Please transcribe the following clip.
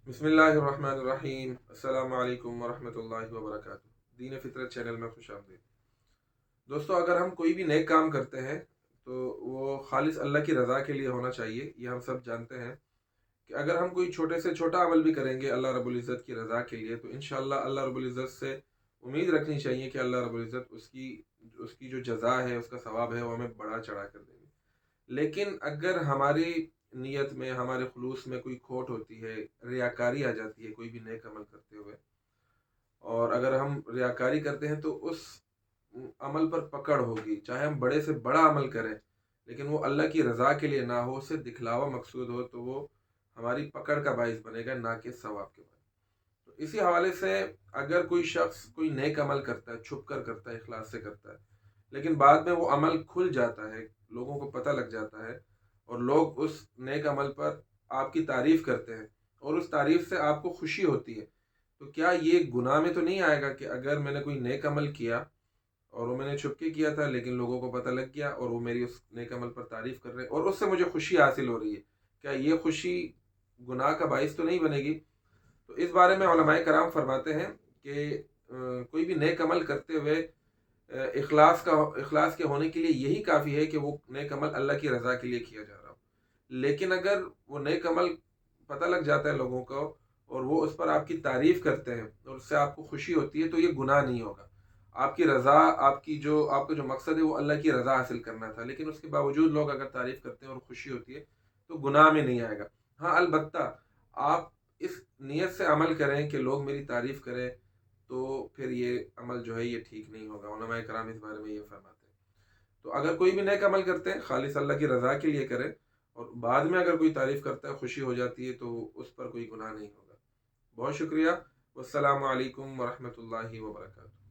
बिस्मिल्लाहिर्रहमानिर्रहीम। अस्सलामु अलैकुम वरहमतुल्लाहि वबरकातुहू। दीन फितरत चैनल में खुश आमदीद। दोस्तों, अगर हम कोई भी नेक काम करते हैं तो वो खालिस अल्लाह की रज़ा के लिए होना चाहिए। ये हम सब जानते हैं कि अगर हम कोई छोटे से छोटा अमल भी करेंगे अल्लाह रब्बुल इज़्ज़त की रज़ा के लिए, तो इंशाअल्लाह अल्लाह रब्बुल इज़्ज़त से उम्मीद रखनी चाहिए कि अल्लाह रब्बुल इज़्ज़त उसकी उसकी जो जज़ा है, उसका सवाब है, वो हमें बढ़ा चढ़ा कर देंगे। लेकिन अगर हमारी नीयत में, हमारे खुलूस में कोई खोट होती है, रियाकारी आ जाती है कोई भी नेक अमल करते हुए, और अगर हम रियाकारी करते हैं तो उस अमल पर पकड़ होगी। चाहे हम बड़े से बड़ा अमल करें, लेकिन वो अल्लाह की रज़ा के लिए ना हो, उससे दिखलावा मकसूद हो, तो वो हमारी पकड़ का बाइस बनेगा, ना कि सवाब के बाइस। तो इसी हवाले से अगर कोई शख्स कोई नेक अमल करता है, छुप कर करता है, इखलास से करता है, लेकिन बाद में वो अमल खुल जाता है, लोगों को पता लग जाता है, और लोग उस नेक अमल पर आपकी तारीफ़ करते हैं, और उस तारीफ़ से आपको खुशी होती है, तो क्या ये गुनाह में तो नहीं आएगा कि अगर मैंने कोई नेक अमल किया और वो मैंने छुप के किया था, लेकिन लोगों को पता लग गया और वो मेरी उस नेक अमल पर तारीफ़ कर रहे हैं और उससे मुझे खुशी हासिल हो रही है, क्या ये खुशी गुनाह का बाइस तो नहीं बनेगी? तो इस बारे में उलमाए कराम फरमाते हैं कि कोई भी नेक अमल करते हुए इखलास के होने के लिए यही काफ़ी है कि वो नेक अमल अल्लाह की रज़ा के लिए किया जा रहा हो। लेकिन अगर वो नेक अमल पता लग जाता है लोगों को और वो उस पर आपकी तारीफ़ करते हैं और उससे आपको खुशी होती है, तो ये गुनाह नहीं होगा। आपकी रज़ा, आपका जो मकसद है वो अल्लाह की रज़ा हासिल करना था, लेकिन उसके बावजूद लोग अगर तारीफ़ करते हैं और खुशी होती है, तो गुनाह में नहीं आएगा। हाँ, अलबत्ता आप इस नीयत से अमल करें कि लोग मेरी तारीफ़ करें, तो फिर ये अमल जो है ये ठीक नहीं होगा। उलमाए कराम इस बारे में ये फरमाते हैं। तो अगर कोई भी नेक अमल करते हैं खालिस अल्लाह की रज़ा के लिए करें, और बाद में अगर कोई तारीफ़ करता है, खुशी हो जाती है, तो उस पर कोई गुनाह नहीं होगा। बहुत शुक्रिया। वस्सलामु अलैकुम वरहमतुल्लाहि वबरकातुहू।